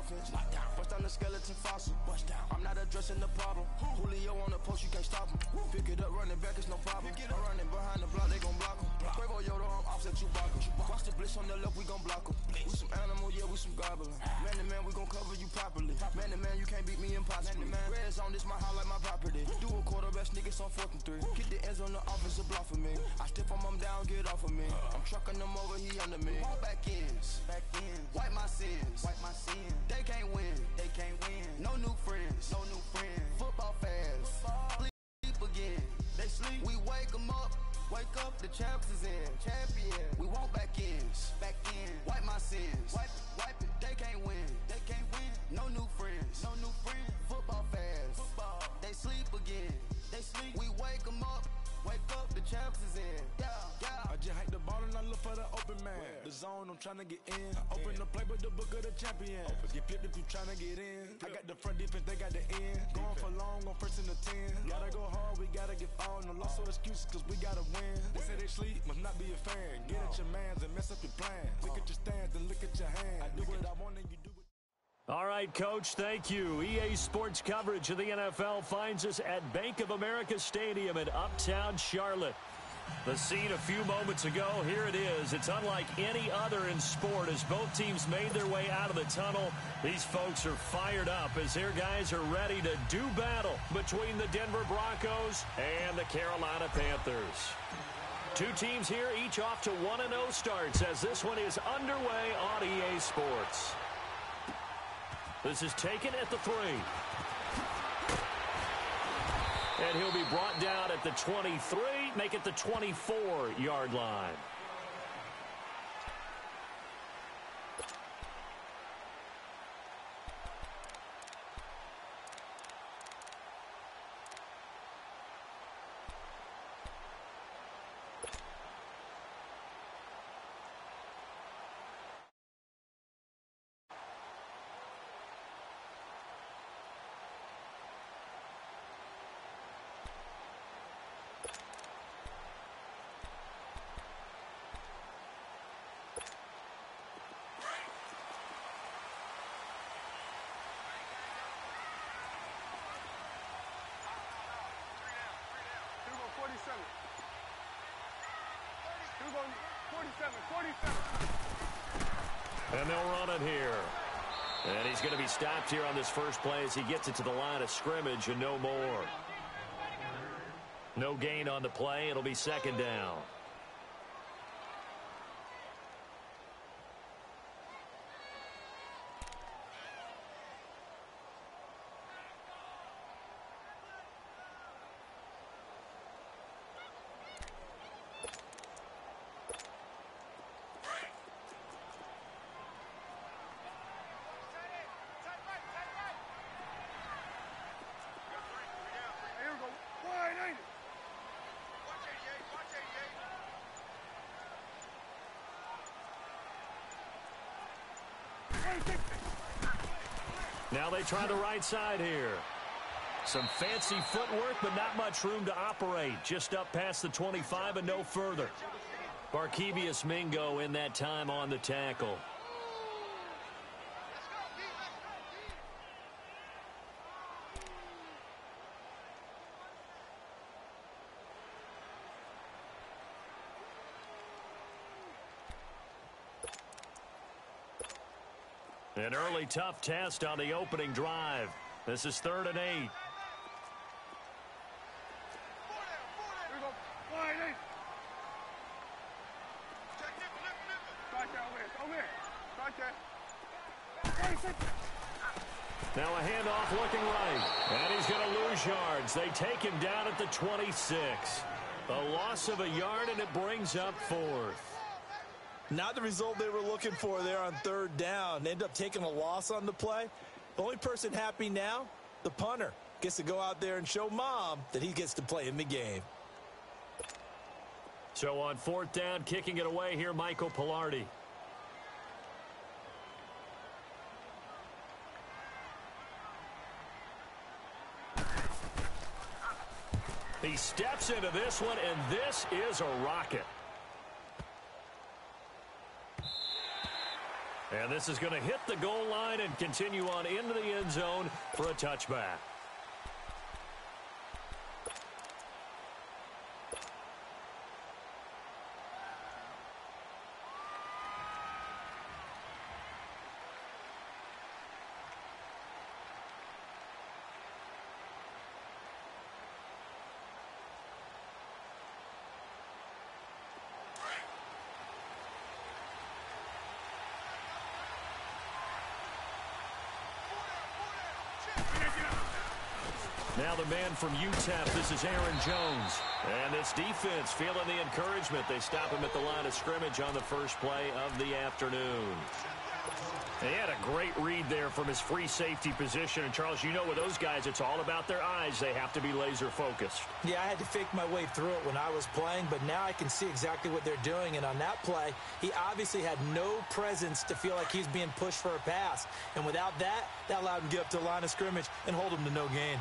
offense. Bust down the skeleton fossil. I'm not addressing the problem. Julio on the post, you can't stop him. Pick it up, running back, it's no problem. I'm running behind the block, they gon' block him. Quavo Yoda, I'm offset Chewbacca. Watch the blitz on the left, we gon' block him. We some animal, yeah, we some goblin. Man to man, we gon' cover you properly. Man to man, you can't beat me impossibly. Red zone, this my house like my property. Do a quarterback sneakers on 4th and 3. Get the ends on the offensive block for me. I stiff him down, get off of me. I'm trucking them over, he under me. Back ends, wipe my sins, They can't win, No new friends, Football fast, sleep again. They sleep, we wake them up. Wake up, the champs is in. Champion, we want back ends, wipe my sins, wipe it. They can't win, No new friends, Football fast, they sleep again. We wake them up. Wake up, the champs is in. I just hike the ball and I look for the open man. The zone, I'm trying to get in. Open the playbook, the book of the champion. Get flipped if you trying to get in. I got the front defense, they got the end. Going for long, on 1st and the 10. Gotta go hard, we gotta get all. No loss or excuses, cause we gotta win. They say they sleep, must not be a fan. Get at your mans and mess up your plans. Look at your stance and look at your hands. I do what I want and you do it. All right, Coach, thank you. EA Sports coverage of the NFL finds us at Bank of America Stadium in Uptown Charlotte. The scene a few moments ago, here it is. It's unlike any other in sport as both teams made their way out of the tunnel. These folks are fired up as their guys are ready to do battle between the Denver Broncos and the Carolina Panthers. Two teams here, each off to 1-0 starts as this one is underway on EA Sports. This is taken at the 3. And he'll be brought down at the 23, make it the 24-yard line. And they'll run it here. And he's going to be stopped here on this first play as he gets it to the line of scrimmage and no more. No gain on the play. It'll be 2nd down. Now they try the right side here. Some fancy footwork, but not much room to operate. Just up past the 25 and no further. Barkevious Mingo in that time on the tackle. An early tough test on the opening drive. This is 3rd and 8. Now a handoff looking right. And he's going to lose yards. They take him down at the 26. A loss of a yard, and it brings up 4th. Not the result they were looking for there on 3rd down. End up taking a loss on the play. The only person happy now, the punter, gets to go out there and show mom that he gets to play in the game. So on 4th down, kicking it away here, Michael Pilardi. He steps into this one, and this is a rocket. And And this is going to hit the goal line and continue on into the end zone for a touchback. Now the man from UTEP, this is Aaron Jones. And this defense feeling the encouragement. They stop him at the line of scrimmage on the first play of the afternoon. And he had a great read there from his free safety position. And, Charles, you know with those guys, it's all about their eyes. They have to be laser focused. Yeah, I had to fake my way through it when I was playing, but now I can see exactly what they're doing. And on that play, he obviously had no presence to feel like he's being pushed for a pass. And without that, that allowed him to get up to the line of scrimmage and hold him to no gain.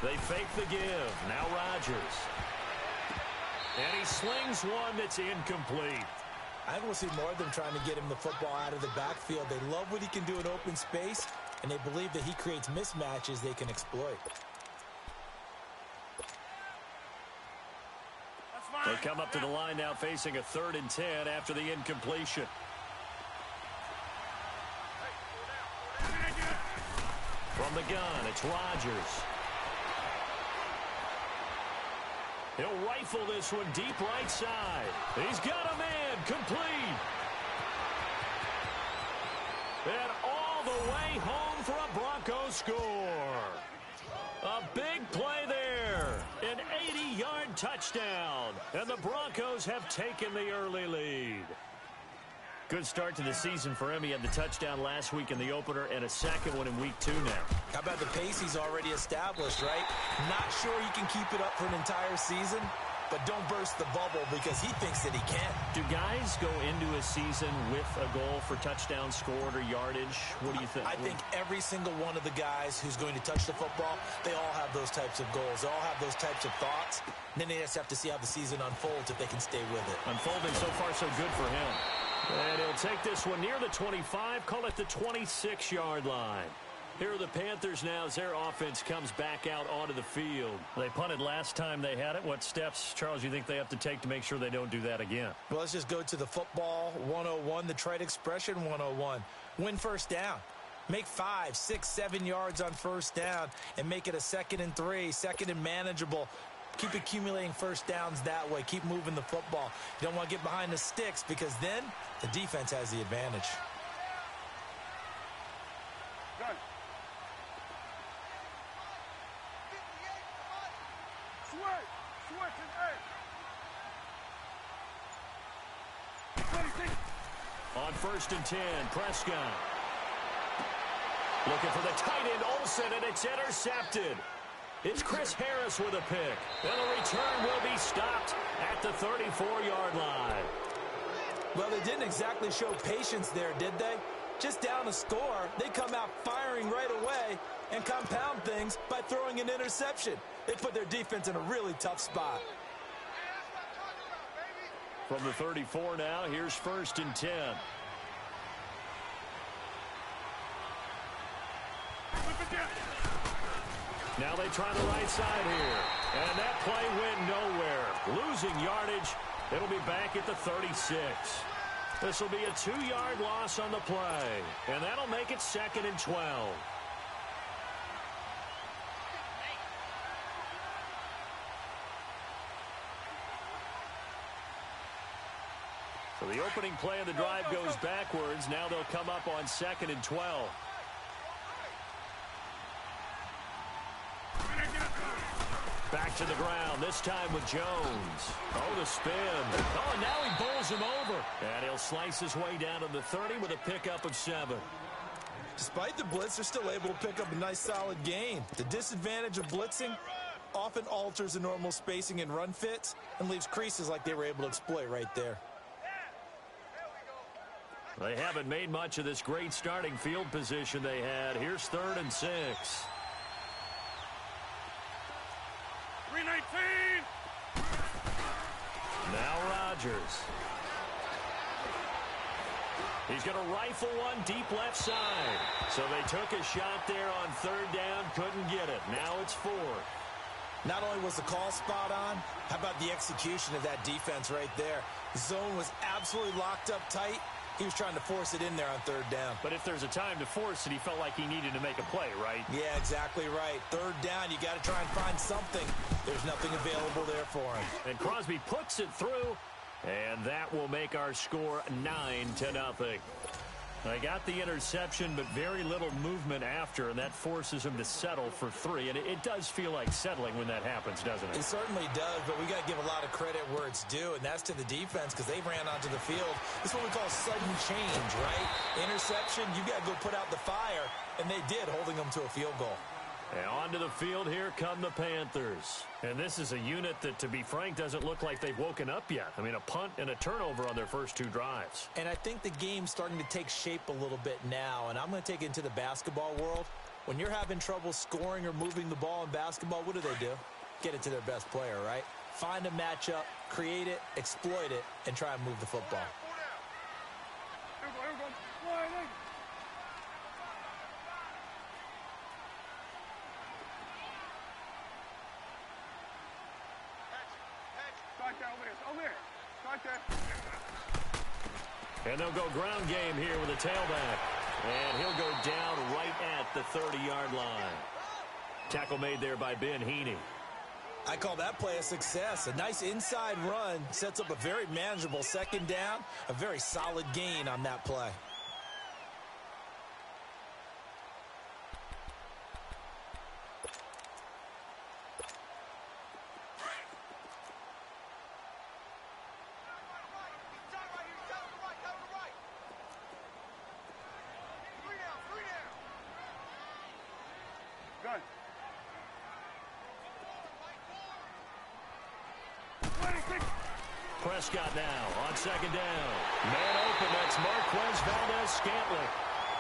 They fake the give. Now Rodgers. And he slings one that's incomplete. I think we'll see more of them trying to get him the football out of the backfield. They love what he can do in open space, and they believe that he creates mismatches they can exploit. They come up to the line now facing a 3rd and 10 after the incompletion. From the gun, it's Rodgers. He'll rifle this one deep right side. He's got a man, complete. And all the way home for a Broncos score. A big play there. An 80-yard touchdown. And the Broncos have taken the early lead. Good start to the season for him. He had the touchdown last week in the opener and a second one in week 2 now. How about the pace he's already established, right? Not sure he can keep it up for an entire season, but don't burst the bubble because he thinks that he can. Do guys go into a season with a goal for touchdown scored or yardage? What do you think? I think every single one of the guys who's going to touch the football, they all have those types of goals. They all have those types of thoughts. And then they just have to see how the season unfolds if they can stay with it. Unfolding so far so good for him. And he'll take this one near the 25, call it the 26-yard line. Here are the Panthers now as their offense comes back out onto the field. They punted last time they had it. What steps, Charles, you think they have to take to make sure they don't do that again? Well, let's just go to the football 101, the trite expression 101. Win first down. Make 5, 6, 7 yards on first down and make it a 2nd and 3, 2nd and manageable. Keep accumulating first downs that way. Keep moving the football. You don't want to get behind the sticks because then the defense has the advantage. Gun. On 1st and 10, Prescott. Looking for the tight end, Olsen, and it's intercepted. It's Chris Harris with a pick. And the return will be stopped at the 34-yard line. Well, they didn't exactly show patience there, did they? Just down a score, they come out firing right away and compound things by throwing an interception. They put their defense in a really tough spot. From the 34 now, here's 1st and 10. Now they try the right side here. And that play went nowhere. Losing yardage. It'll be back at the 36. This will be a 2-yard loss on the play. And that'll make it 2nd and 12. So the opening play of the drive goes backwards. Now they'll come up on 2nd and 12. Back to the ground, this time with Jones. Oh, the spin. Oh, and now he bowls him over. And he'll slice his way down to the 30 with a pickup of 7. Despite the blitz, they're still able to pick up a nice solid gain. The disadvantage of blitzing often alters the normal spacing and run fits and leaves creases like they were able to exploit right there. They haven't made much of this great starting field position they had. Here's 3rd and 6. 319. Rodgers. He's going to rifle one deep left side. So they took a shot there on third down, couldn't get it. Now it's 4. Not only was the call spot on, how about the execution of that defense right there? The zone was absolutely locked up tight. He was trying to force it in there on third down. But if there's a time to force it, he felt like he needed to make a play, right? Yeah, exactly right. Third down, you got to try and find something. There's nothing available there for him. And Crosby puts it through, and that will make our score 9-0. They got the interception, but very little movement after, and that forces him to settle for 3. And it does feel like settling when that happens, doesn't it? It certainly does, but we got to give a lot of credit where it's due, and that's to the defense because they ran onto the field. This is what we call sudden change, right? Interception, you got to go put out the fire, and they did, holding them to a field goal. And onto the field, here come the Panthers. And this is a unit that, to be frank, doesn't look like they've woken up yet. I mean, a punt and a turnover on their first 2 drives. And I think the game's starting to take shape a little bit now, and I'm going to take it into the basketball world. When you're having trouble scoring or moving the ball in basketball, what do? Get it to their best player, right? Find a matchup, create it, exploit it, and try and move the football. And they'll go ground game here with a tailback. And he'll go down right at the 30-yard line. Tackle made there by Ben Heaney. I call that play a success. A nice inside run sets up a very manageable second down. A very solid gain on that play. Prescott now on second down. Man open, that's Marquez Valdez-Scantling.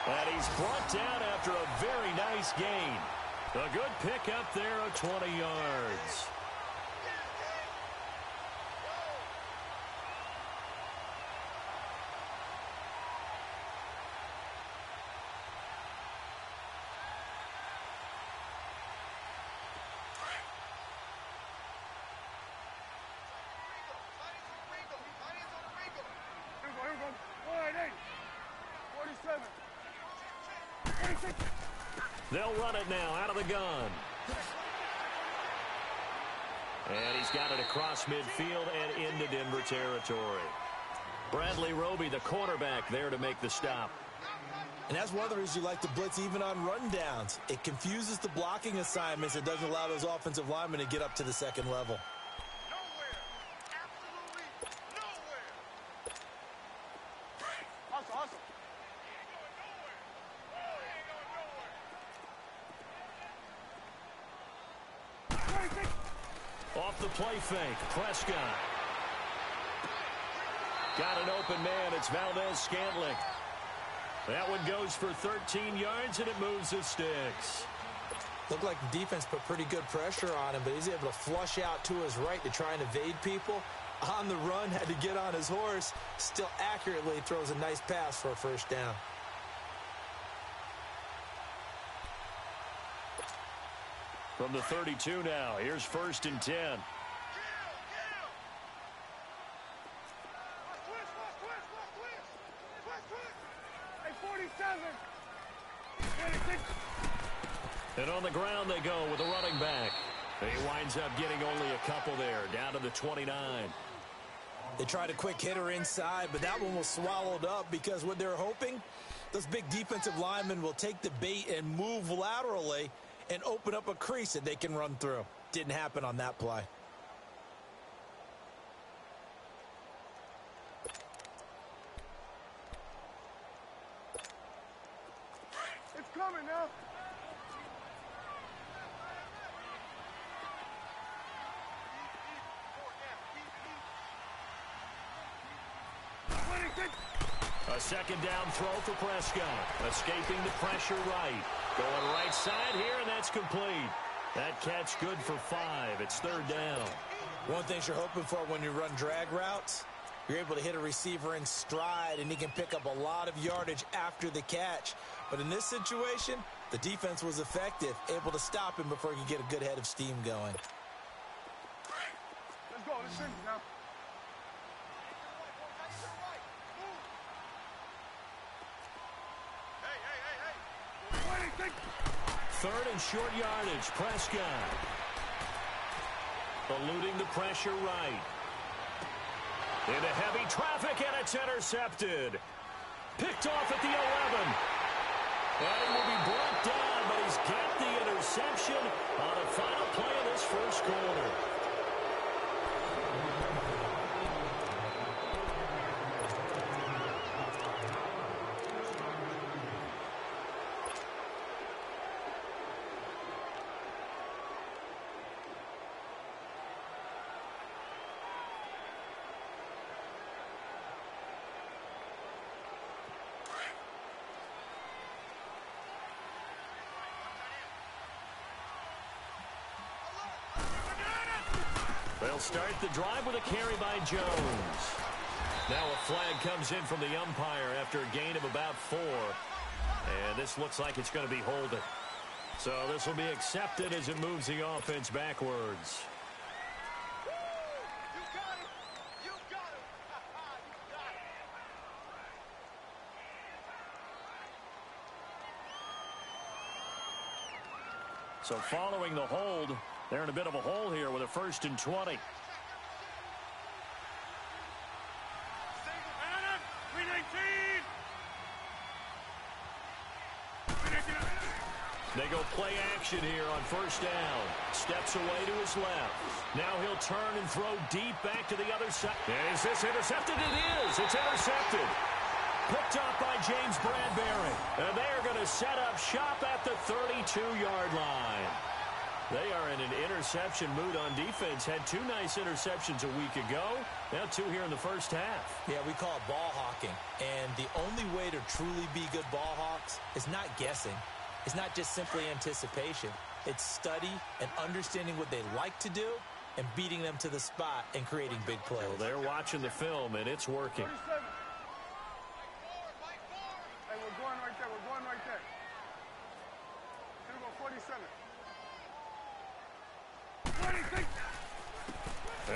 And he's brought down after a very nice gain. A good pickup there of 20 yards. They'll run it now out of the gun. And he's got it across midfield and into Denver territory. Bradley Roby, the cornerback, there to make the stop. And that's one of the reasons you like to blitz even on rundowns. It confuses the blocking assignments. It doesn't allow those offensive linemen to get up to the second level. Off the play fake, Prescott. Got an open man, it's Valdez-Scantling. That one goes for 13 yards, and it moves the sticks. Looked like the defense put pretty good pressure on him, but he's able to flush out to his right to try and evade people. On the run, had to get on his horse. Still accurately throws a nice pass for a first down. From the 32 now, here's 1st and 10. And on the ground they go with a running back. He winds up getting only a couple there, down to the 29. They tried a quick hitter inside, but that one was swallowed up because what they're hoping, those big defensive linemen will take the bait and move laterally and open up a crease that they can run through. Didn't happen on that play. It's coming now. A second down throw for Prescott. Escaping the pressure right. Going right side here, and that's complete. That catch good for 5. It's 3rd down. One thing you're hoping for when you run drag routes, You're able to hit a receiver in stride, and he can pick up a lot of yardage after the catch. But in this situation, the defense was effective, able to stop him before he could get a good head of steam going. Let's go. Let's finish now. Third and short yardage. Prescott eluding the pressure right. Into heavy traffic, and it's intercepted. Picked off at the 11. And he will be brought down, but he's got the interception on the final play of this first quarter. They'll start the drive with a carry by Jones. Now a flag comes in from the umpire after a gain of about 4. And this looks like it's going to be holding. So this will be accepted as it moves the offense backwards. You got it. You got it. You got it. So following the hold, they're in a bit of a hole here with a 1st and 20. They go play action here on 1st down. Steps away to his left. Now he'll turn and throw deep back to the other side. Is this intercepted? It is. It's intercepted. Picked up by James Bradbury. And they are going to set up shop at the 32-yard line. They are in an interception mood on defense. Had 2 nice interceptions a week ago. Now 2 here in the first half. Yeah, we call it ball hawking. And the only way to truly be good ball hawks is not guessing. It's not just simply anticipation. It's study and understanding what they like to do and beating them to the spot and creating big plays. Well, they're watching the film, and it's working. 47. Hey, we're going right there. We're going right there. Here we go, 47.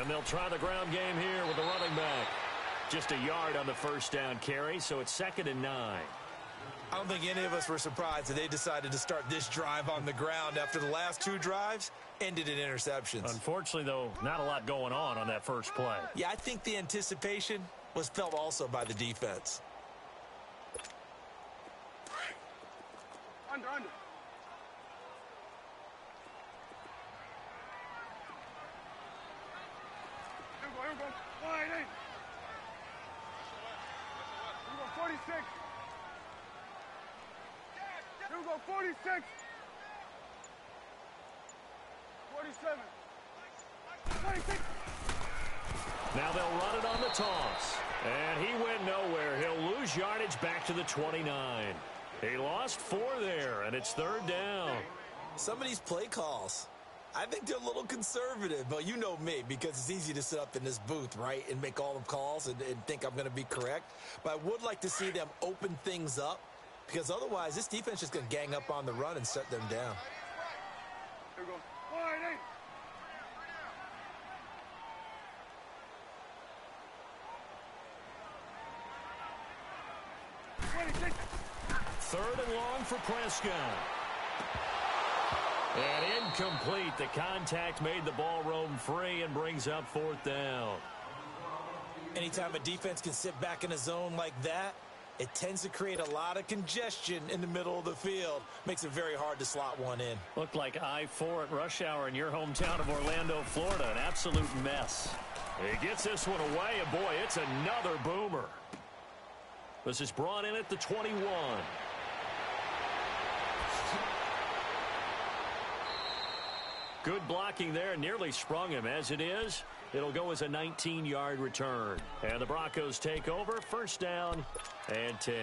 And they'll try the ground game here with the running back. Just a yard on the 1st down carry, so it's 2nd and 9. I don't think any of us were surprised that they decided to start this drive on the ground after the last 2 drives ended in interceptions. Unfortunately, though, not a lot going on that first play. Yeah, I think the anticipation was felt also by the defense. Under. Here we go. Wide in. Here we go, 46. Here we go, 46. 47. 26. Now they'll run it on the toss. And he went nowhere. He'll lose yardage back to the 29. He lost 4 there, and it's 3rd down. Some of these play calls, I think they're a little conservative, but you know me, because it's easy to sit up in this booth, right, and make all the calls and think I'm going to be correct. But I would like to see them open things up, because otherwise this defense is just going to gang up on the run and shut them down. Here we go. Wide in. Third and long for Prescott. And incomplete. The contact made the ball roam free and brings up 4th down. Anytime a defense can sit back in a zone like that, it tends to create a lot of congestion in the middle of the field. Makes it very hard to slot one in. Looked like I-4 at rush hour in your hometown of Orlando, Florida. An absolute mess. He gets this one away, and boy, it's another boomer. This is brought in at the 21. Good blocking there, nearly sprung him. As it is, it'll go as a 19-yard return. And the Broncos take over, 1st down and 10.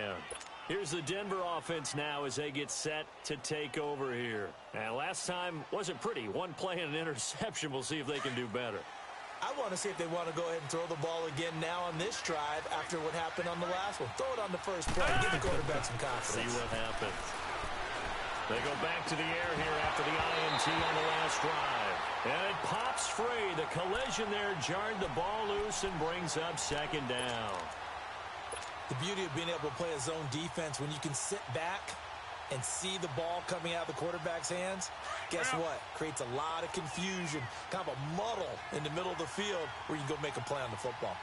Here's the Denver offense now as they get set to take over here. And last time wasn't pretty. One play and an interception. We'll see if they can do better. I want to see if they want to go ahead and throw the ball again now on this drive after what happened on the last one. Throw it on the first play. Give the quarterback some confidence. See what happens. They go back to the air here after the INT on the last drive. And it pops free. The collision there jarred the ball loose and brings up second down. The beauty of being able to play a zone defense when you can sit back and see the ball coming out of the quarterback's hands, guess what? Creates a lot of confusion, kind of a muddle in the middle of the field where you can go make a play on the football.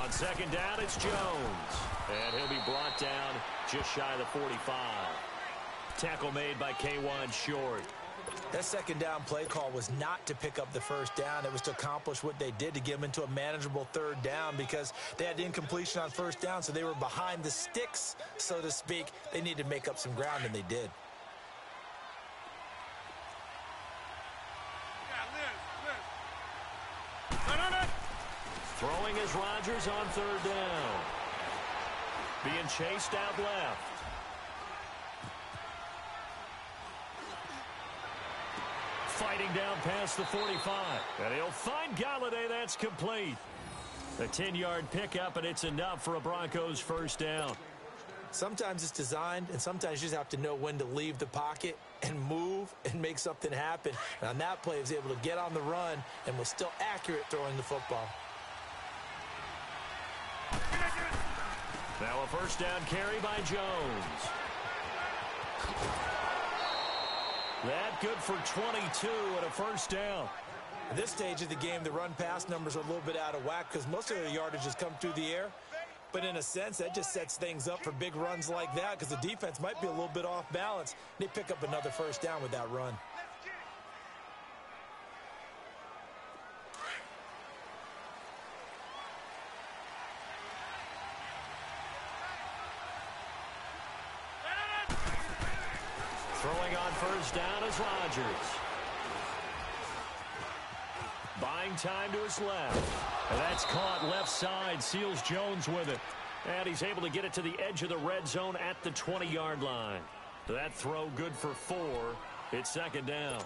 On second down, it's Jones. And he'll be brought down just shy of the 45. Tackle made by K1 Short. That second down play call was not to pick up the first down. It was to accomplish what they did, to get them into a manageable third down, because they had incompletion on first down, so they were behind the sticks, so to speak. They needed to make up some ground, and they did. Throwing is Rodgers on third down. Being chased out left. Fighting down past the 45. And he'll find Galladay. That's complete. A 10-yard pickup, and it's enough for a Broncos first down. Sometimes it's designed, and sometimes you just have to know when to leave the pocket and move and make something happen. And on that play, he was able to get on the run and was still accurate throwing the football. Now a first down carry by Jones. That good for 22 and a first down. At this stage of the game, the run-pass numbers are a little bit out of whack because most of their yardage has come through the air. But in a sense, that just sets things up for big runs like that because the defense might be a little bit off balance. They pick up another first down with that run. Throwing on first down is Rodgers. Buying time to his left. And that's caught left side. Seals Jones with it. And he's able to get it to the edge of the red zone at the 20-yard line. That throw good for 4. It's second down.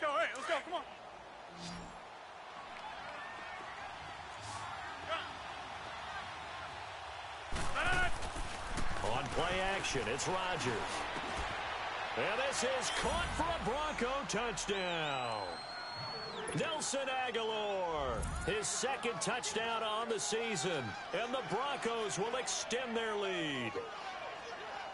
Let's go, come on. On play action, it's Rodgers. And this is caught for a Bronco touchdown. Nelson Aguilar, his second touchdown on the season. And the Broncos will extend their lead.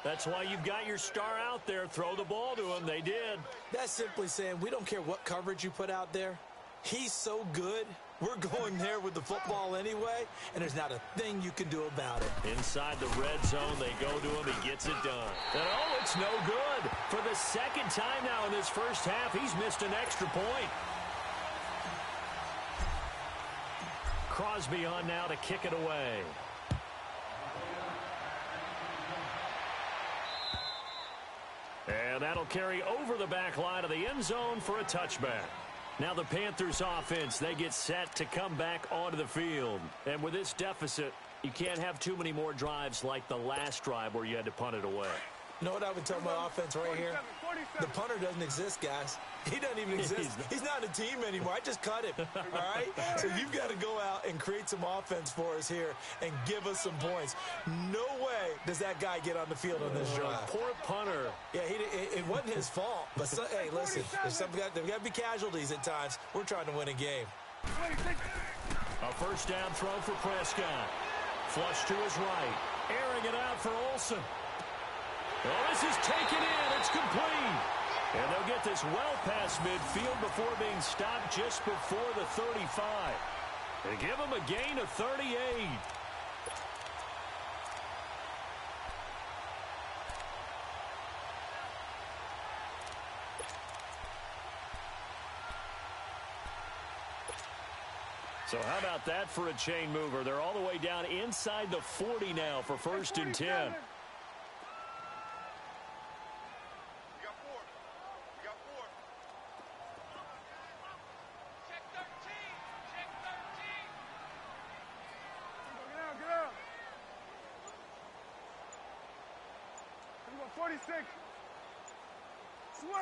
That's why you've got your star out there. Throw the ball to him. They did. That's simply saying we don't care what coverage you put out there. He's so good. We're going there with the football anyway, and there's not a thing you can do about it. Inside the red zone, they go to him. He gets it done. And oh, it's no good. For the second time now in this first half, he's missed an extra point. Crosby on now to kick it away. And that'll carry over the back line of the end zone for a touchback. Now the Panthers offense, they get set to come back onto the field. And with this deficit, you can't have too many more drives like the last drive where you had to punt it away. You know what I would tell my offense right here? The punter doesn't exist, guys. He doesn't even exist. He's not a team anymore. I just cut him, all right? So you've got to go out and create some offense for us here and give us some points. No way does that guy get on the field on this drive. Poor punter. Yeah, it wasn't his fault. But, hey, listen, there's got to be casualties at times. We're trying to win a game. A first down throw for Prescott. Flush to his right. Airing it out for Olsen. Oh, this is taken in. It's complete. And they'll get this well past midfield before being stopped just before the 35. They give him a gain of 38. So how about that for a chain mover? They're all the way down inside the 40 now for first and 10. 46. Switch.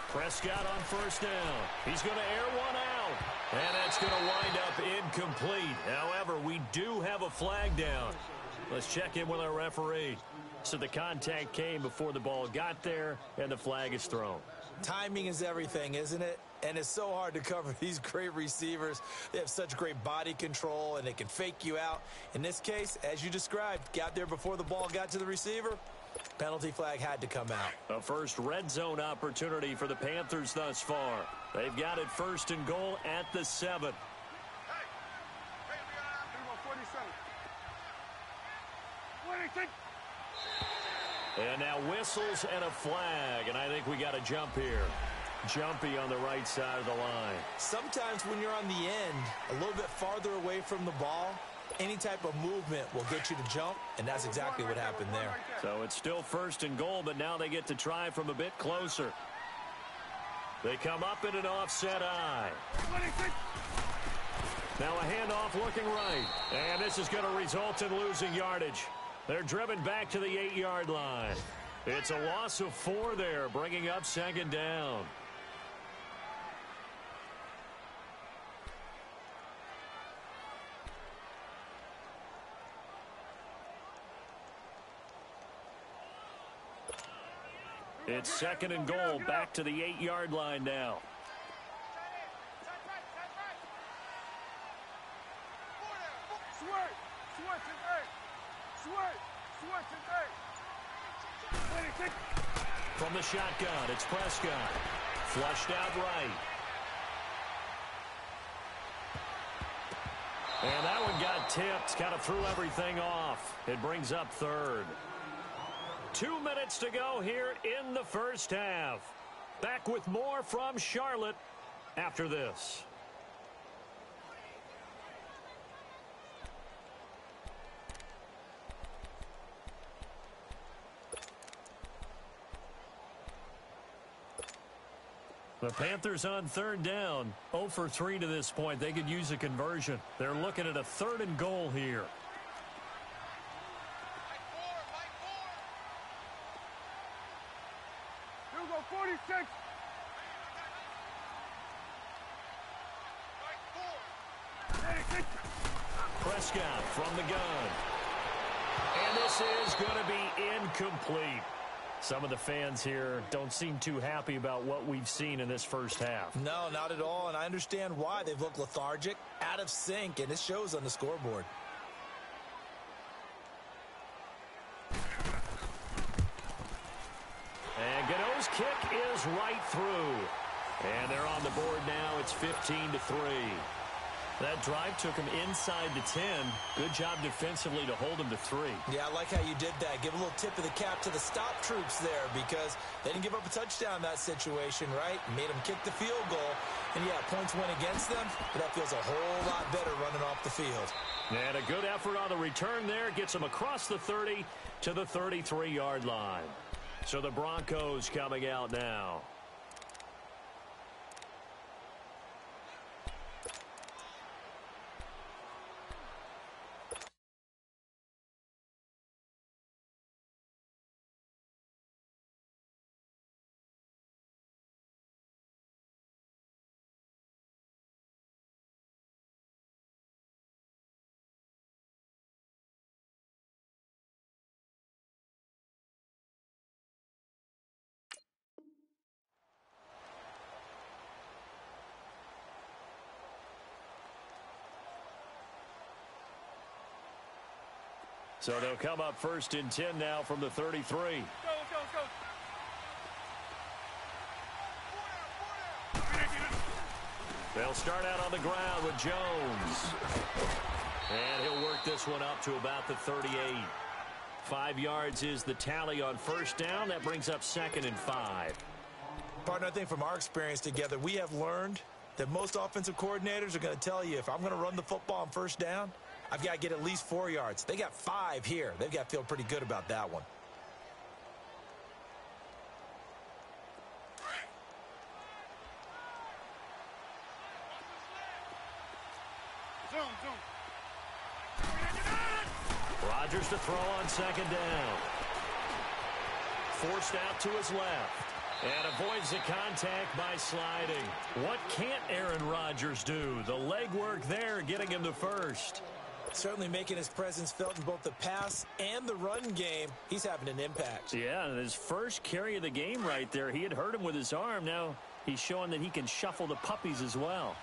Prescott on first down. He's going to air one out. And that's going to wind up incomplete. However, we do have a flag down. Let's check in with our referee. So the contact came before the ball got there, and the flag is thrown. Timing is everything, isn't it? And it's so hard to cover these great receivers. They have such great body control, and they can fake you out. In this case, as you described, got there before the ball got to the receiver. Penalty flag had to come out. A first red zone opportunity for the Panthers thus far. They've got it first and goal at the 7. And now whistles and a flag, and I think we got a jump here. Jumpy on the right side of the line. Sometimes when you're on the end, a little bit farther away from the ball, any type of movement will get you to jump, and that's exactly what happened there. So it's still first and goal, but now they get to try from a bit closer. They come up in an offset eye. Now a handoff looking right. And this is going to result in losing yardage. They're driven back to the 8-yard line. It's a loss of 4 there, bringing up second down. It's second and goal, back to the 8-yard line now. From the shotgun, it's Prescott. Flushed out right. And that one got tipped, kind of threw everything off. It brings up third. 2 minutes to go here in the first half. Back with more from Charlotte after this. The Panthers on third down. 0 for 3 to this point. They could use a conversion. They're looking at a third and goal here. Hugo 46. Prescott from the gun. And this is going to be incomplete. Some of the fans here don't seem too happy about what we've seen in this first half. No, not at all, and I understand why. They've looked lethargic, out of sync, and it shows on the scoreboard. And Gano's kick is right through. And they're on the board now. It's 15-3. That drive took him inside the 10. Good job defensively to hold him to 3. Yeah, I like how you did that. Give a little tip of the cap to the stop troops there because they didn't give up a touchdown in that situation, right? Made them kick the field goal. And, yeah, points went against them, but that feels a whole lot better running off the field. And a good effort on the return there. Gets him across the 30 to the 33-yard line. So the Broncos coming out now. So they'll come up first and 10 now from the 33. Go. They'll start out on the ground with Jones. And he'll work this one up to about the 38. 5 yards is the tally on first down. That brings up second and 5. Partner, I think from our experience together, we have learned that most offensive coordinators are going to tell you, if I'm going to run the football on first down, I've got to get at least 4 yards. They got 5 here. They've got to feel pretty good about that one. Rodgers to throw on second down. Forced out to his left. And avoids the contact by sliding. What can't Aaron Rodgers do? The legwork there getting him to first. Certainly making his presence felt in both the pass and the run game. He's having an impact. Yeah, and his first carry of the game right there. He had hurt him with his arm. Now he's showing that he can shuffle the puppies as well.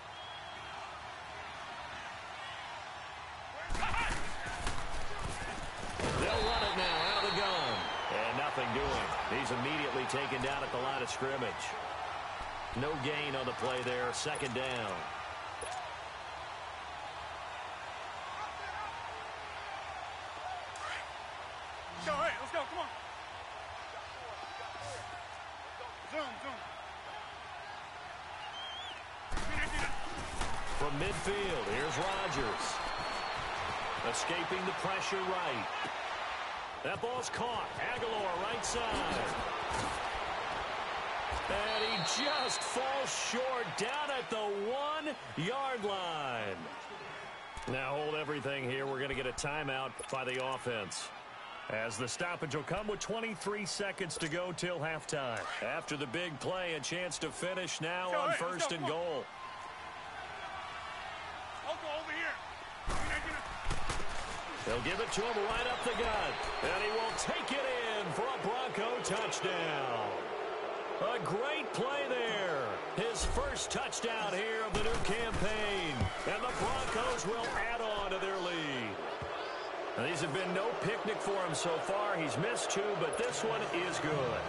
They'll run it now out of the gun. And nothing doing. He's immediately taken down at the line of scrimmage. No gain on the play there. Second down. Go, hey, let's go, come on. Zoom. From midfield, here's Rodgers. Escaping the pressure right. That ball's caught. Aguilar right side. And he just falls short down at the 1-yard line. Now hold everything here. We're going to get a timeout by the offense. As the stoppage will come with 23 seconds to go till halftime. After the big play, a chance to finish now on first and goal. I'll go over here. They'll give it to him right up the gut. And he will take it in for a Bronco touchdown. A great play there. His first touchdown here of the new campaign. And the Broncos will add on to their lead. Now, these have been no picnic for him so far. He's missed 2, but this one is good.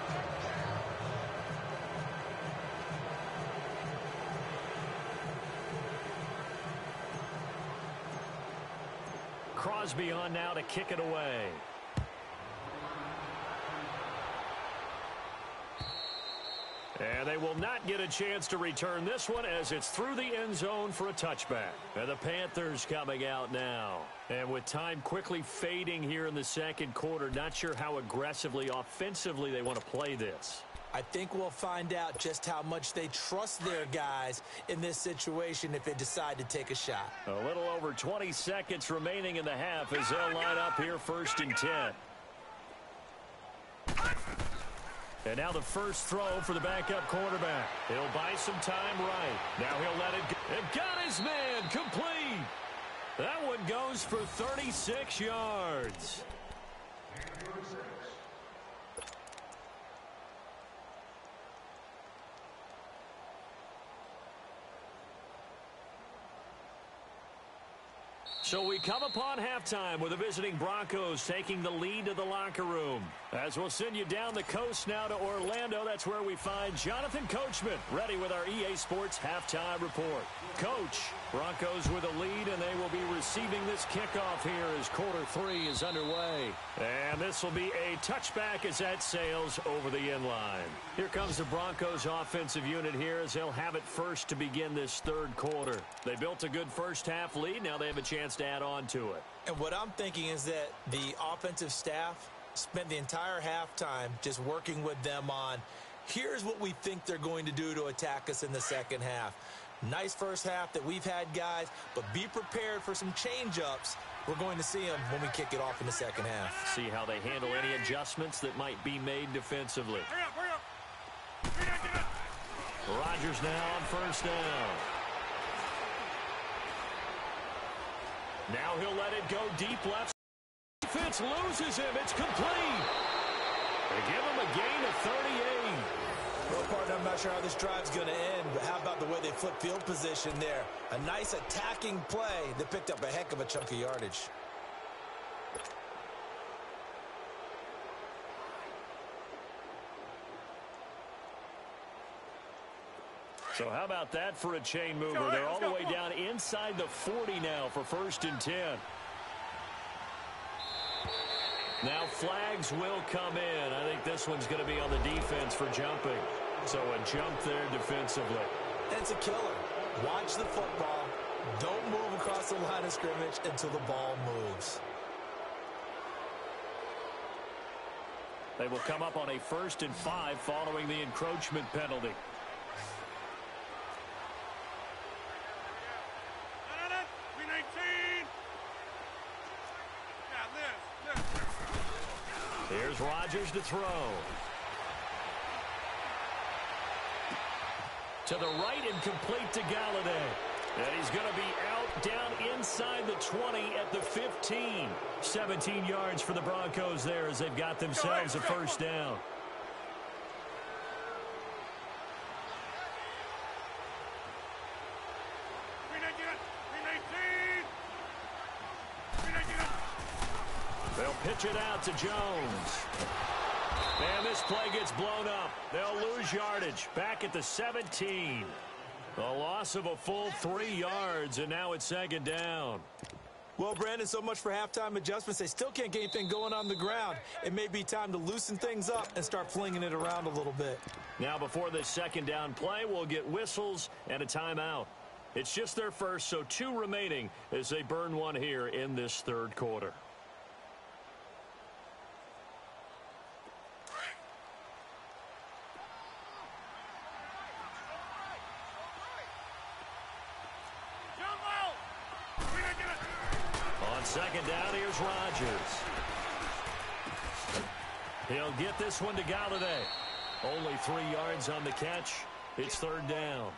Crosby on now to kick it away. And they will not get a chance to return this one as it's through the end zone for a touchback. And the Panthers coming out now. And with time quickly fading here in the second quarter, not sure how aggressively, offensively they want to play this. I think we'll find out just how much they trust their guys in this situation if they decide to take a shot. A little over 20 seconds remaining in the half as they'll line up here first and 10. And now the first throw for the backup quarterback. He'll buy some time right. Now he'll let it go. And got his man complete. That one goes for 36 yards. So we come upon halftime with the visiting Broncos taking the lead to the locker room. As we'll send you down the coast now to Orlando, that's where we find Jonathan Coachman ready with our EA Sports halftime report. Coach, Broncos with a lead, and they will be receiving this kickoff here as quarter 3 is underway. And this will be a touchback as that sails over the end line. Here comes the Broncos offensive unit here as they'll have it first to begin this third quarter. They built a good first half lead. Now they have a chance to add on to it. And what I'm thinking is that the offensive staff spent the entire halftime just working with them on, here's what we think they're going to do to attack us in the second half. Nice first half that we've had, guys, but be prepared for some change-ups. We're going to see them when we kick it off in the second half. See how they handle any adjustments that might be made defensively. Hurry up. Rodgers now on first down. Now he'll let it go deep left. Defense loses him. It's complete. They give him a gain of 38. Well, partner, I'm not sure how this drive's going to end, but how about the way they flip field position there? A nice attacking play that picked up a heck of a chunk of yardage. So how about that for a chain mover? They're all the way down inside the 40 now for first and 10. Now flags will come in. I think this one's going to be on the defense for jumping. So a jump there defensively. It's a killer. Watch the football. Don't move across the line of scrimmage until the ball moves. They will come up on a 1st and 5 following the encroachment penalty. Here's Rodgers to throw. To the right and complete to Galladay. And he's going to be out down inside the 20 at the 15. 17 yards for the Broncos there as they've got themselves a first down. They'll pitch it out to Jones. And this play gets blown up. They'll lose yardage back at the 17. A loss of a full 3 yards, and now it's second down. Well, Brandon, so much for halftime adjustments. They still can't get anything going on the ground. It may be time to loosen things up and start flinging it around a little bit. Now, before this second down play, we'll get whistles and a timeout. It's just their first, so 2 remaining as they burn one here in this third quarter. Second down, here's Rodgers. He'll get this one to Galladay. Only 3 yards on the catch. It's third down.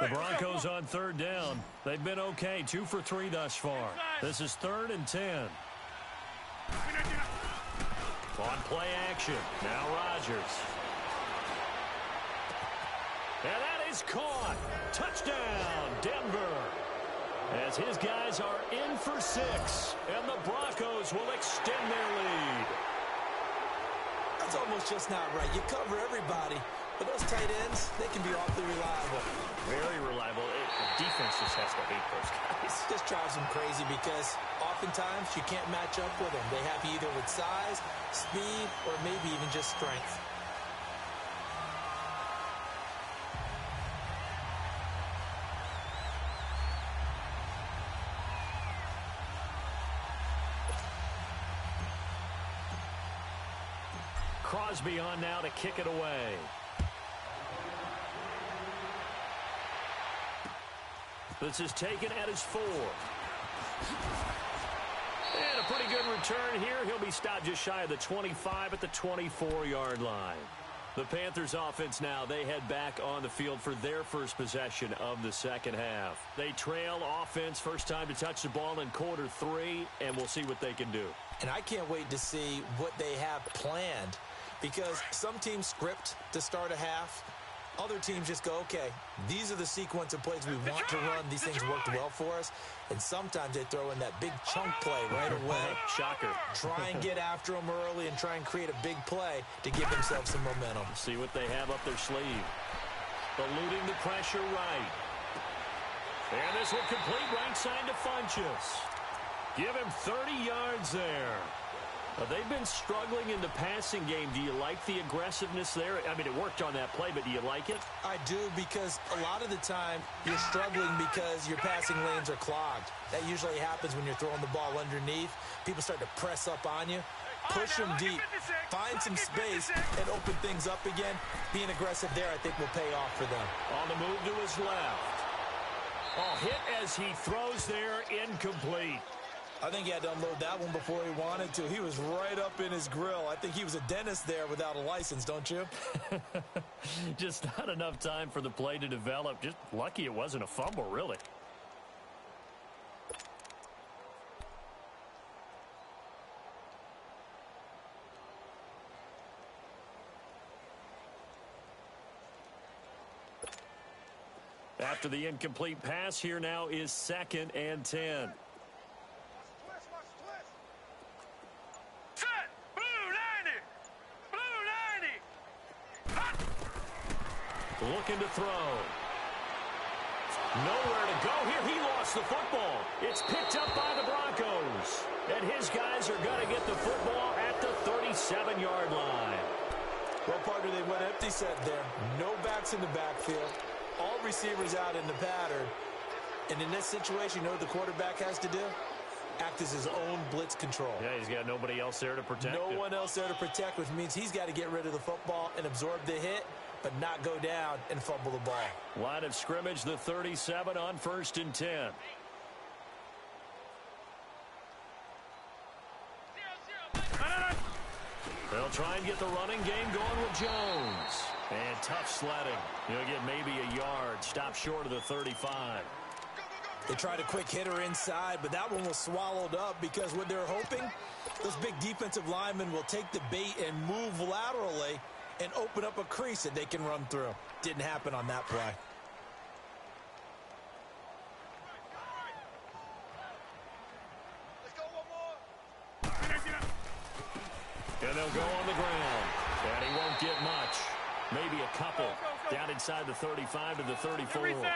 The Broncos on third down. They've been okay, 2 for 3 thus far. This is 3rd and 10. On play action, now Rodgers. And that is caught. Touchdown, Denver. As his guys are in for 6, and the Broncos will extend their lead. That's almost just not right. You cover everybody. But those tight ends, they can be awfully reliable. Very reliable. The defense just has to hate those guys. This drives them crazy because oftentimes you can't match up with them. They have you either with size, speed, or maybe even just strength. Crosby on now to kick it away. This is taken at his 4. And a pretty good return here. He'll be stopped just shy of the 25 at the 24-yard line. The Panthers offense now, they head back on the field for their first possession of the second half. They trail offense, first time to touch the ball in quarter 3, and we'll see what they can do. And I can't wait to see what they have planned because some teams script to start a half. Other teams just go, okay, these are the sequence of plays we want to run. These things worked well for us. And sometimes they throw in that big chunk play right away. Shocker. Try and get after them early and try and create a big play to give themselves some momentum. See what they have up their sleeve. Eluding the pressure right. And this will complete right side to Funchess. Give him 30 yards there. They've been struggling in the passing game. Do you like the aggressiveness there? I mean, it worked on that play, but do you like it? I do, because a lot of the time you're struggling because your passing lanes are clogged. That usually happens when you're throwing the ball underneath. People start to press up on you. Push them deep. Find some space and open things up again. Being aggressive there, I think, will pay off for them. On the move to his left. Oh, hit as he throws there, incomplete. I think he had to unload that one before he wanted to. He was right up in his grill. I think he was a dentist there without a license, don't you? Just not enough time for the play to develop. Just lucky it wasn't a fumble, really. After the incomplete pass, here now is 2nd and 10. Looking to throw. Nowhere to go here. He lost the football. It's picked up by the Broncos. And his guys are going to get the football at the 37-yard line. Well, partner, they went empty set there. No backs in the backfield. all receivers out in the pattern. And in this situation, you know what the quarterback has to do? Act as his own blitz control. Yeah, he's got nobody else there to protect him. No one else there to protect, which means he's got to get rid of the football and absorb the hit, but not go down and fumble the ball. Line of scrimmage, the 37 on 1st and 10. They'll try and get the running game going with Jones. And tough sledding. He'll get maybe a yard. Stop short of the 35. They tried a quick hitter inside, but that one was swallowed up because what they're hoping, those big defensive linemen will take the bait and move laterally and open up a crease that they can run through. Didn't happen on that play. And they'll go on the ground. And he won't get much. Maybe a couple. Down inside the 35 to the 34.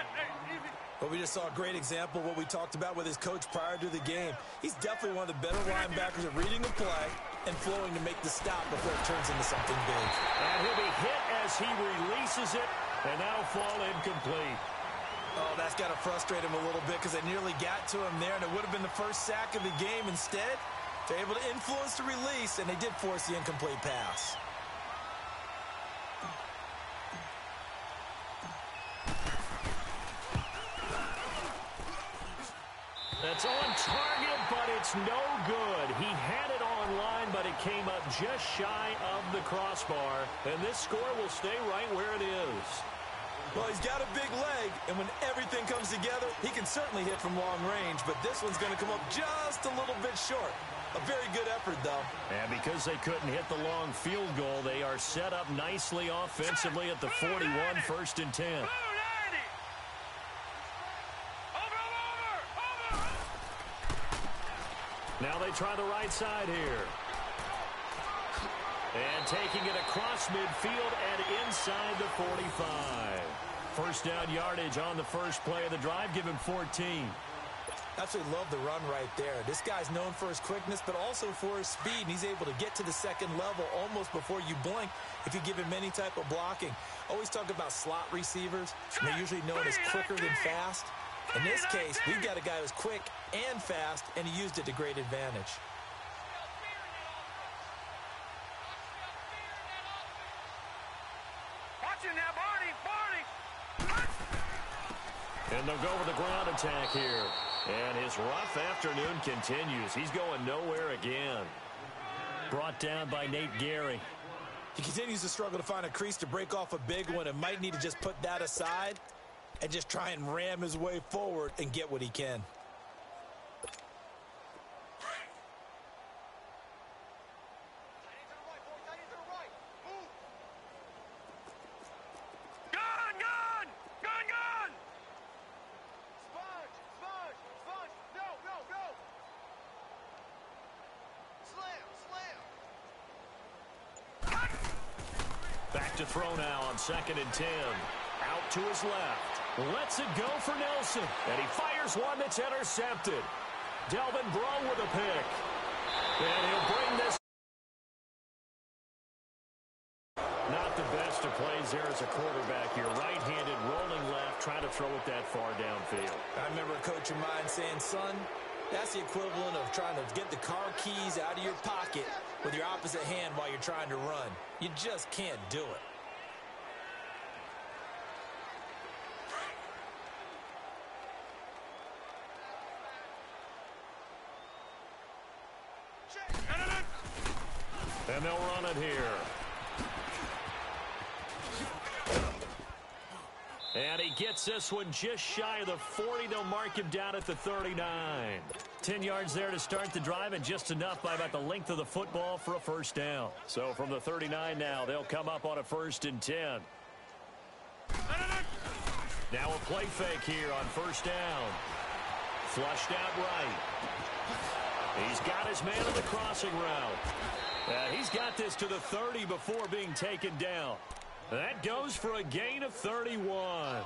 But we just saw a great example of what we talked about with his coach prior to the game. He's definitely one of the better linebackers at reading the play and flowing to make the stop before it turns into something big. And he'll be hit as he releases it, and that'll fall incomplete. Oh, that's got to frustrate him a little bit because they nearly got to him there, and it would have been the first sack of the game. Instead, they're able to influence the release, and they did force the incomplete pass. That's on target, but it's no good. He had it on line, but it came up just shy of the crossbar. And this score will stay right where it is. Well, he's got a big leg, and when everything comes together, he can certainly hit from long range, but this one's going to come up just a little bit short. A very good effort, though. And because they couldn't hit the long field goal, they are set up nicely offensively at the 41, 1st and 10. Now they try the right side here. And taking it across midfield and inside the 45. First down yardage on the first play of the drive. Give him 14. Absolutely love the run right there. This guy's known for his quickness, but also for his speed. And he's able to get to the second level almost before you blink if you give him any type of blocking. Always talk about slot receivers. They're usually known as quicker than fast. In this case, we've got a guy who's quick and fast, and he used it to great advantage. Watch it now, Barney! And they'll go with the ground attack here. And his rough afternoon continues. He's going nowhere again. Brought down by Nate Gary. He continues to struggle to find a crease to break off a big one and might need to just put that aside and just try and ram his way forward and get what he can. Back to throw now on 2nd and 10. Out to his left. Lets it go for Nelson. And he fires one that's intercepted. Delvin Breaux with a pick. And he'll bring this. Not the best of plays there as a quarterback here. Right-handed, rolling left, trying to throw it that far downfield. I remember a coach of mine saying, son, that's the equivalent of trying to get the car keys out of your pocket with your opposite hand while you're trying to run. You just can't do it. And they'll run it here. And he gets this one just shy of the 40. They'll mark him down at the 39. 10 yards there to start the drive, and just enough by about the length of the football for a first down. So from the 39 now, they'll come up on a 1st and 10. Now a play fake here on 1st down. Flushed out right. He's got his man on the crossing route. He's got this to the 30 before being taken down. That goes for a gain of 31.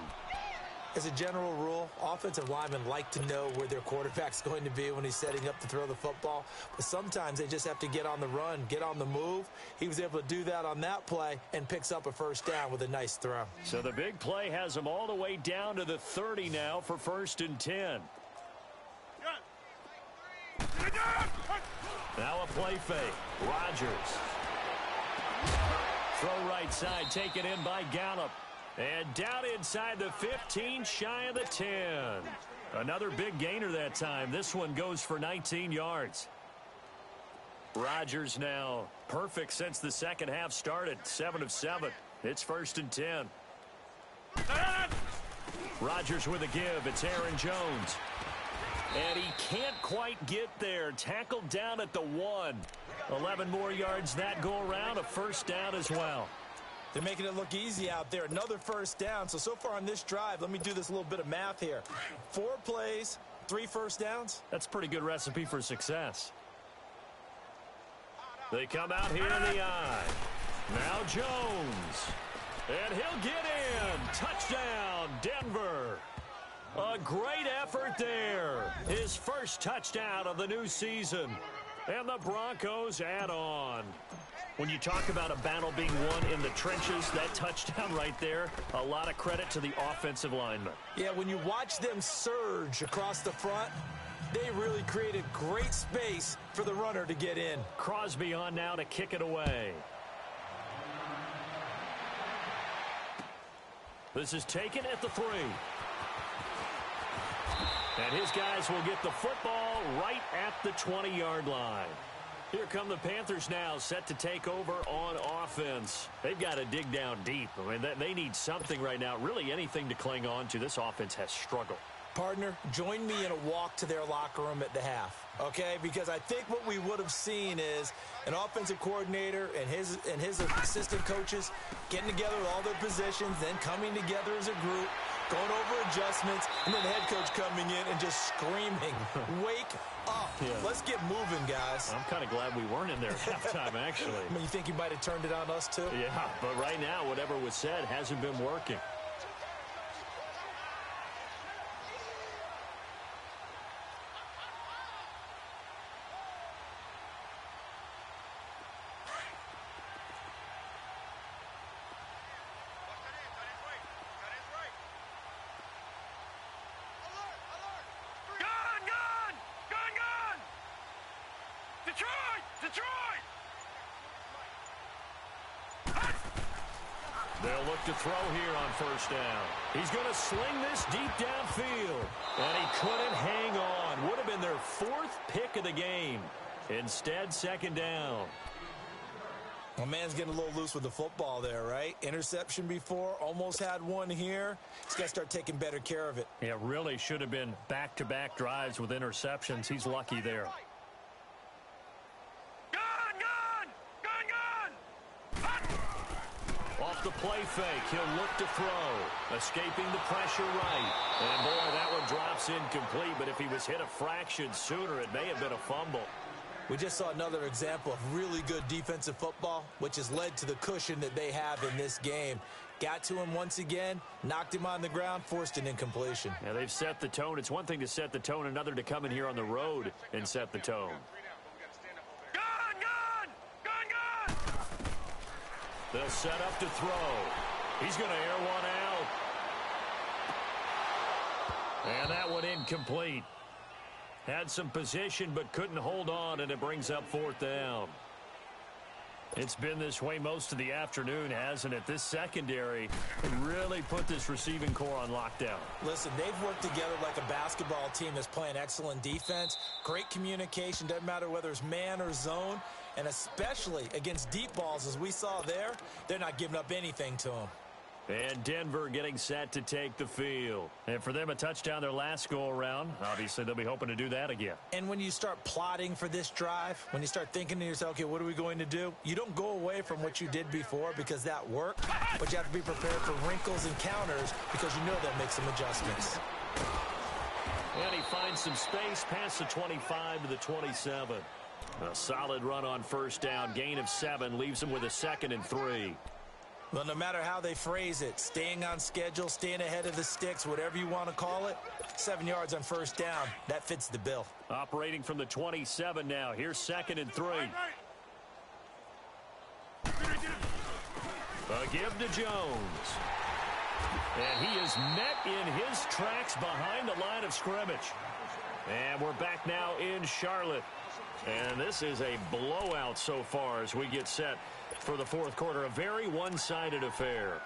As a general rule, offensive linemen like to know where their quarterback's going to be when he's setting up to throw the football. But sometimes they just have to get on the run, get on the move. He was able to do that on that play and picks up a first down with a nice throw. So the big play has him all the way down to the 30 now for 1st and 10. Now a play fake. Rodgers. Throw right side, taken in by Gallup. And down inside the 15, shy of the 10. Another big gainer that time. This one goes for 19 yards. Rodgers now perfect since the second half started. 7 of 7. It's 1st and 10. Rodgers with a give. It's Aaron Jones. And he can't quite get there. Tackled down at the 1. 11 more yards that go around. A first down as well. They're making it look easy out there. Another first down. So far on this drive, let me do this little bit of math here. 4 plays, 3 first downs. That's a pretty good recipe for success. They come out here in the eye. Now Jones. And he'll get in. Touchdown, Denver. A great effort there. His first touchdown of the new season. And the Broncos add on. When you talk about a battle being won in the trenches, that touchdown right there, a lot of credit to the offensive linemen. Yeah, when you watch them surge across the front, they really created great space for the runner to get in. Crosby on now to kick it away. This is taken at the 3. And his guys will get the football right at the 20-yard line. Here come the Panthers now, set to take over on offense. They've got to dig down deep. I mean, they need something right now, really anything to cling on to. This offense has struggled. Partner, join me in a walk to their locker room at the half, okay? Because I think what we would have seen is an offensive coordinator and his assistant coaches getting together with all their positions, then coming together as a group, going over adjustments, and then the head coach coming in and just screaming, wake up. Yeah. Let's get moving, guys. I'm kind of glad we weren't in there at halftime, actually. I mean, you think you might have turned it on us, too? Yeah, but right now, whatever was said hasn't been working. They'll look to throw here on first down. He's going to sling this deep downfield. And he couldn't hang on. Would have been their 4th pick of the game. Instead, second down. Well, man's getting a little loose with the football there, right? Interception before, almost had one here. He's got to start taking better care of it. Yeah, really should have been back-to-back drives with interceptions. He's lucky there. Off the play fake, he'll look to throw. Escaping the pressure right. And boy, that one drops incomplete, but if he was hit a fraction sooner, it may have been a fumble. We just saw another example of really good defensive football, which has led to the cushion that they have in this game. Got to him once again, knocked him on the ground, forced an incompletion. Yeah, they've set the tone. It's one thing to set the tone, another to come in here on the road and set the tone. They'll set up to throw. He's going to air one out. And that one incomplete. Had some position but couldn't hold on, and it brings up 4th down. It's been this way most of the afternoon, hasn't it? This secondary really put this receiving core on lockdown. Listen, they've worked together like a basketball team that's playing excellent defense. Great communication, doesn't matter whether it's man or zone. And especially against deep balls, as we saw there, they're not giving up anything to them. And Denver getting set to take the field. And for them, a touchdown their last go-around. Obviously, they'll be hoping to do that again. And when you start plotting for this drive, when you start thinking to yourself, okay, what are we going to do? You don't go away from what you did before because that worked, but you have to be prepared for wrinkles and counters because you know they'll make some adjustments. And he finds some space past the 25 to the 27. A solid run on first down. Gain of 7 leaves him with a 2nd and 3. Well, no matter how they phrase it, staying on schedule, staying ahead of the sticks, whatever you want to call it, 7 yards on first down, that fits the bill. Operating from the 27 now. Here's 2nd and 3. A give to Jones. And he is met in his tracks behind the line of scrimmage. And we're back now in Charlotte. And this is a blowout so far as we get set for the fourth quarter. A very one-sided affair.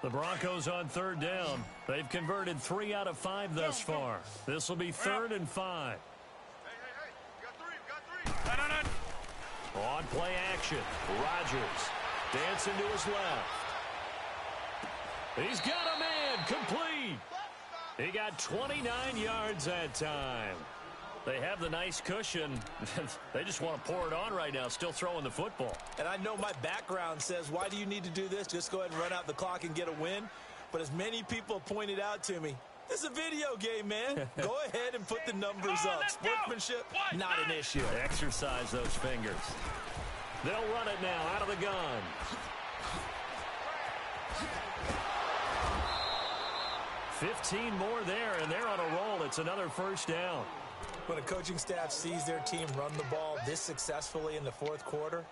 The Broncos on 3rd down. They've converted 3 out of 5 thus far. This will be 3rd and 5. On play action, Rodgers dancing to his left. He's got a man, complete. He got 29 yards that time. They have the nice cushion. They just want to pour it on right now, still throwing the football. And I know my background says, why do you need to do this? Just go ahead and run out the clock and get a win. But as many people pointed out to me, this is a video game, man. Go ahead and put the numbers up. Sportsmanship, not an issue. Exercise those fingers. They'll run it now out of the gun. $15 more there, and they're on a roll. It's another first down. When a coaching staff sees their team run the ball this successfully in the fourth quarter,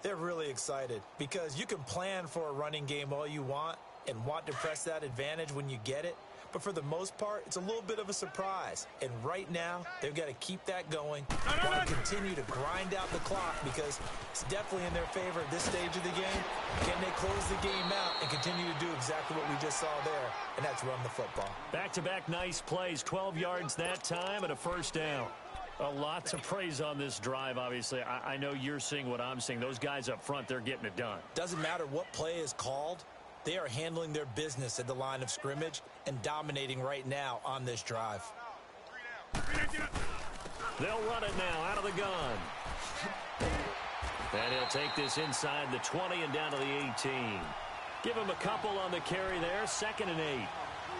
they're really excited because you can plan for a running game all you want and want to press that advantage when you get it. But for the most part, it's a little bit of a surprise. And right now, they've got to keep that going, want to continue to grind out the clock because it's definitely in their favor at this stage of the game. Can they close the game out and continue to do exactly what we just saw there, and that's run the football. Back-to-back nice plays, 12 yards that time and a first down. A lot to praise on this drive, obviously. I know you're seeing what I'm seeing. Those guys up front, they're getting it done. Doesn't matter what play is called. They are handling their business at the line of scrimmage and dominating right now on this drive. They'll run it now out of the gun. And he'll take this inside the 20 and down to the 18. Give him a couple on the carry there, 2nd and 8.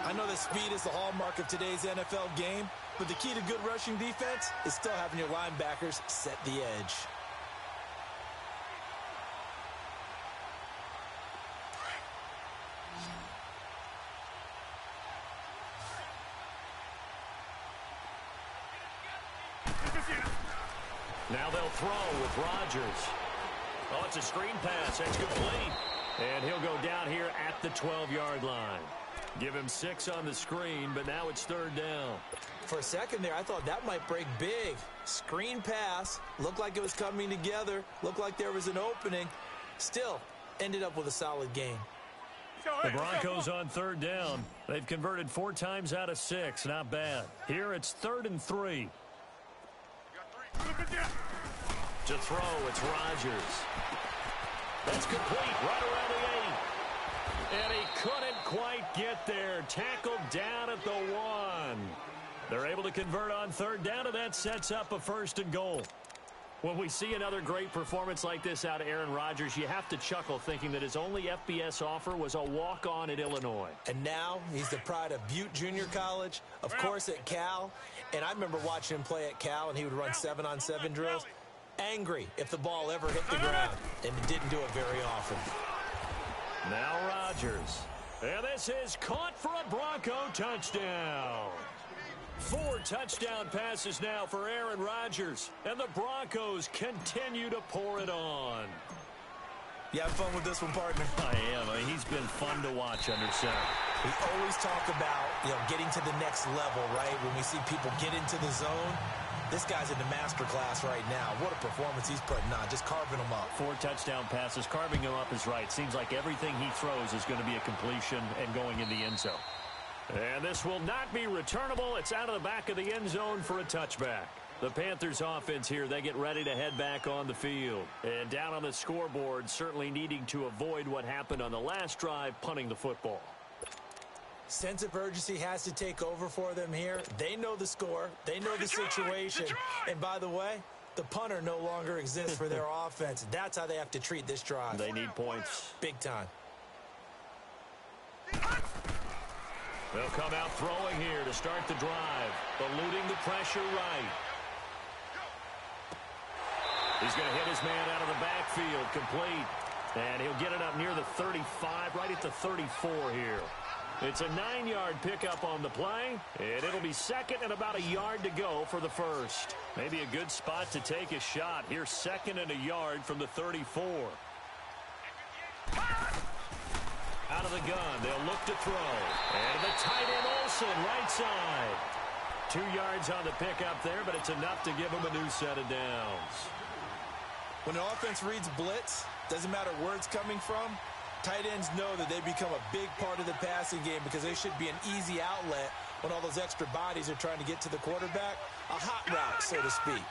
I know that speed is the hallmark of today's NFL game, but the key to good rushing defense is still having your linebackers set the edge. Now they'll throw with Rodgers. Oh, it's a screen pass. That's complete. And he'll go down here at the 12-yard line. Give him 6 on the screen, but now it's 3rd down. For a second there, I thought that might break big. Screen pass. Looked like it was coming together. Looked like there was an opening. Still, ended up with a solid game. The Broncos on 3rd down. They've converted 4 times out of 6. Not bad. Here it's 3rd and 3. To throw, it's Rodgers. That's complete, right around the 8. And he couldn't quite get there. Tackled down at the 1. They're able to convert on 3rd down, and that sets up a 1st and goal. When we see another great performance like this out of Aaron Rodgers, you have to chuckle thinking that his only FBS offer was a walk-on at Illinois. And now he's the pride of Butte Junior College, of course at Cal. And I remember watching him play at Cal, and he would run 7-on-7 drills. Angry if the ball ever hit the ground, and it didn't do it very often. Now Rodgers. And this is caught for a Bronco touchdown. 4 touchdown passes now for Aaron Rodgers, and the Broncos continue to pour it on. You have fun with this one, partner? I am. I mean, he's been fun to watch under center. We always talk about, getting to the next level, right? When we see people get into the zone, this guy's in the master class right now. What a performance he's putting on, just carving them up. 4 touchdown passes. Carving him up is right. Seems like everything he throws is going to be a completion and going in the end zone. And this will not be returnable. It's out of the back of the end zone for a touchback. The Panthers offense here, they get ready to head back on the field. And down on the scoreboard, certainly needing to avoid what happened on the last drive, punting the football. Sense of urgency has to take over for them here. They know the score. They know the situation. And by the way, the punter no longer exists for their offense. That's how they have to treat this drive. They need points. Big time. They'll come out throwing here to start the drive. Eluding the pressure right. He's going to hit his man out of the backfield, complete. And he'll get it up near the 35, right at the 34 here. It's a 9-yard pickup on the play, and it'll be second and about a yard to go for the first. Maybe a good spot to take a shot. Here's second and a yard from the 34. Out of the gun, they'll look to throw. And the tight end Olsen, right side. 2 yards on the pickup there, but it's enough to give him a new set of downs. When an offense reads blitz, doesn't matter where it's coming from, tight ends know that they become a big part of the passing game because they should be an easy outlet when all those extra bodies are trying to get to the quarterback. A hot route, so to speak.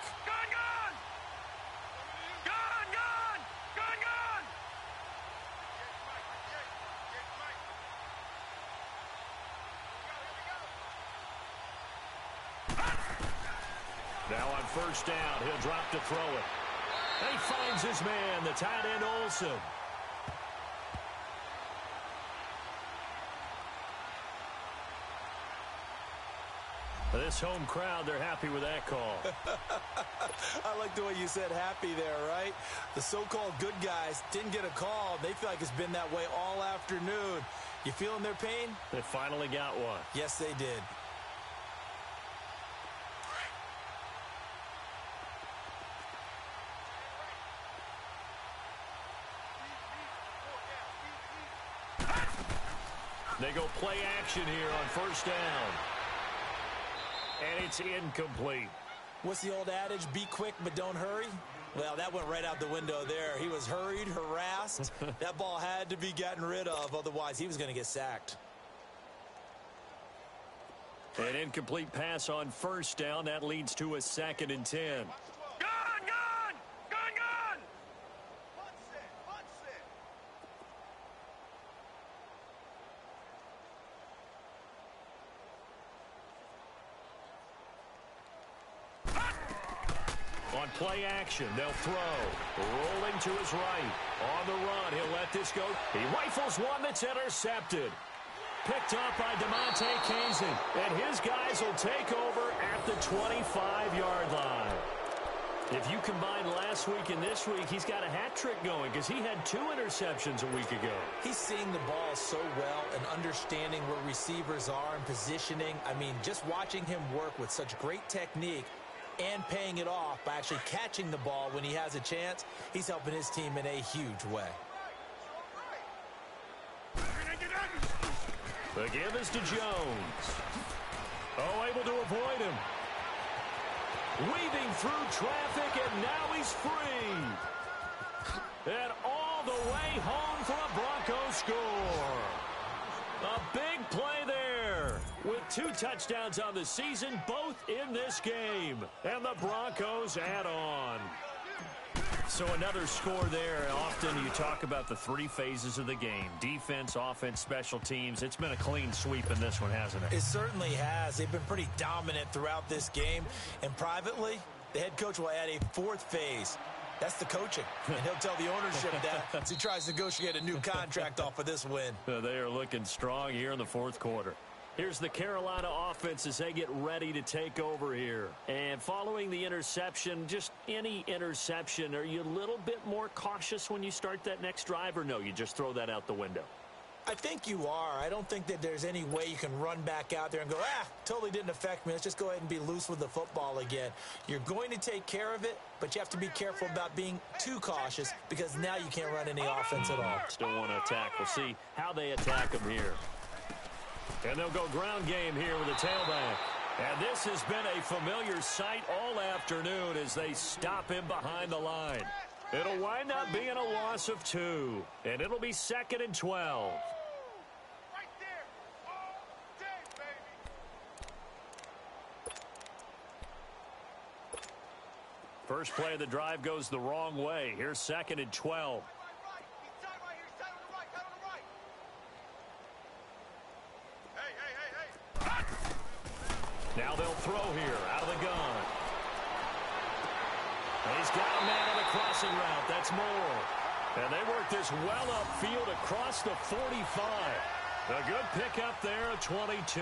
Now on first down, he'll drop to throw it. He finds his man, the tight end Olsen. This home crowd, they're happy with that call. I like the way you said happy there, right? The so-called good guys didn't get a call. They feel like it's been that way all afternoon. You feeling their pain? They finally got one. Yes, they did. They go play action here on first down. And it's incomplete. What's the old adage? Be quick, but don't hurry? Well, that went right out the window there. He was hurried, harassed. That ball had to be gotten rid of. Otherwise, he was going to get sacked. An incomplete pass on first down. That leads to a 2nd and 10. On play action, they'll throw. Rolling to his right. On the run, he'll let this go. He rifles one that's intercepted. Picked up by DeMonte Casey. And his guys will take over at the 25-yard line. If you combine last week and this week, he's got a hat trick going because he had 2 interceptions a week ago. He's seeing the ball so well and understanding where receivers are and positioning. I mean, just watching him work with such great technique and paying it off by actually catching the ball when he has a chance, he's helping his team in a huge way. The give is to Jones. Oh, able to avoid him. Weaving through traffic, and now he's free. And all the way home for a Broncos score. A big play there with 2 touchdowns on the season, both in this game. And the Broncos add on. So another score there. Often you talk about the 3 phases of the game. Defense, offense, special teams. It's been a clean sweep in this one, hasn't it? It certainly has. They've been pretty dominant throughout this game. And privately, the head coach will add a 4th phase. That's the coaching. And he'll tell the ownership that as he tries to negotiate a new contract off of this win. They are looking strong here in the 4th quarter. Here's the Carolina offense as they get ready to take over here. And following the interception, just any interception, are you a little bit more cautious when you start that next drive, or no, you just throw that out the window? I think you are. I don't think that there's any way you can run back out there and go, totally didn't affect me. Let's just go ahead and be loose with the football again. You're going to take care of it, but you have to be careful about being too cautious because now you can't run any offense at all. Still want to attack. We'll see how they attack them here. And they'll go ground game here with a tailback. And this has been a familiar sight all afternoon as they stop him behind the line. It'll wind up being a loss of 2. And it'll be 2nd and 12. Right there. All day, baby. First play of the drive goes the wrong way. Here's 2nd and 12. Now they'll throw here out of the gun. And he's got a man on the crossing route. That's Moore. And they work this well upfield across the 45. A good pickup there, a 22.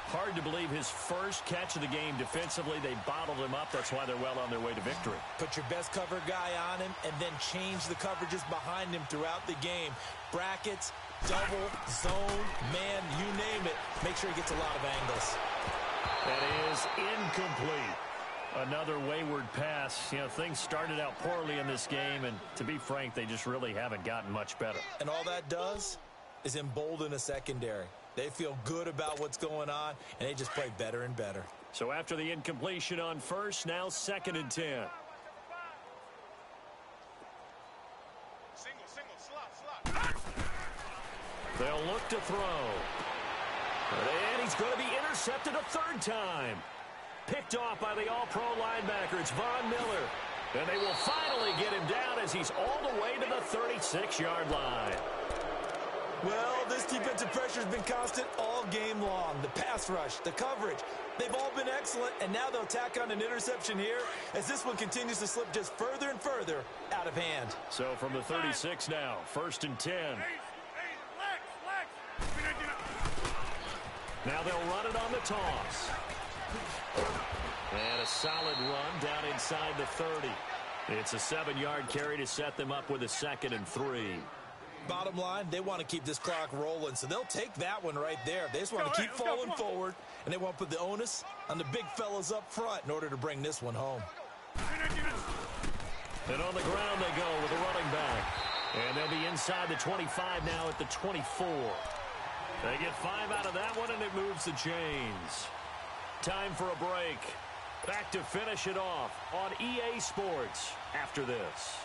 Hard to believe his first catch of the game defensively. They bottled him up. That's why they're well on their way to victory. Put your best cover guy on him and then change the coverages behind him throughout the game. Brackets, double, zone, man, you name it. Make sure he gets a lot of angles. That is incomplete. Another wayward pass. You know, things started out poorly in this game, and to be frank, they just really haven't gotten much better. And all that does is embolden a secondary. They feel good about what's going on, and they just play better and better. So after the incompletion on first, now 2nd and 10. Single, slot. They'll look to throw. And he's going to be intercepted a 3rd time. Picked off by the all-pro linebacker. It's Von Miller. And they will finally get him down as he's all the way to the 36-yard line. Well, this defensive pressure has been constant all game long. The pass rush, the coverage, they've all been excellent, and now they'll tack on an interception here as this one continues to slip just further and further out of hand. So from the 36 now, 1st and 10. Now they'll run it on the toss. And a solid run down inside the 30. It's a 7-yard carry to set them up with a 2nd and 3. Bottom line, they want to keep this clock rolling, so they'll take that one right there. They just want to keep falling forward, and they want to put the onus on the big fellas up front in order to bring this one home. And on the ground they go with a running back. And they'll be inside the 25 now at the 24. They get 5 out of that one, and it moves the chains. Time for a break. Back to finish it off on EA Sports after this.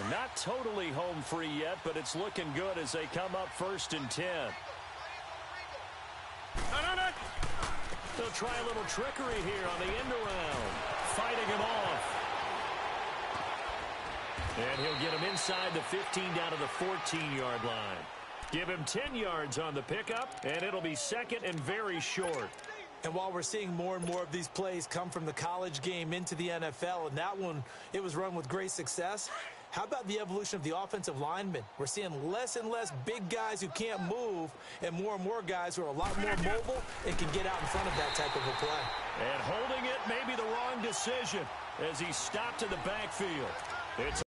Not totally home free yet, but it's looking good as they come up 1st and 10. They'll try a little trickery here on the end around. Fighting him off. And he'll get him inside the 15 down to the 14-yard line. Give him 10 yards on the pickup, and it'll be 2nd and very short. And while we're seeing more and more of these plays come from the college game into the NFL, and that one, it was run with great success, how about the evolution of the offensive linemen? We're seeing less and less big guys who can't move and more guys who are a lot more mobile and can get out in front of that type of a play. And holding it may be the wrong decision as he stopped in the backfield. It's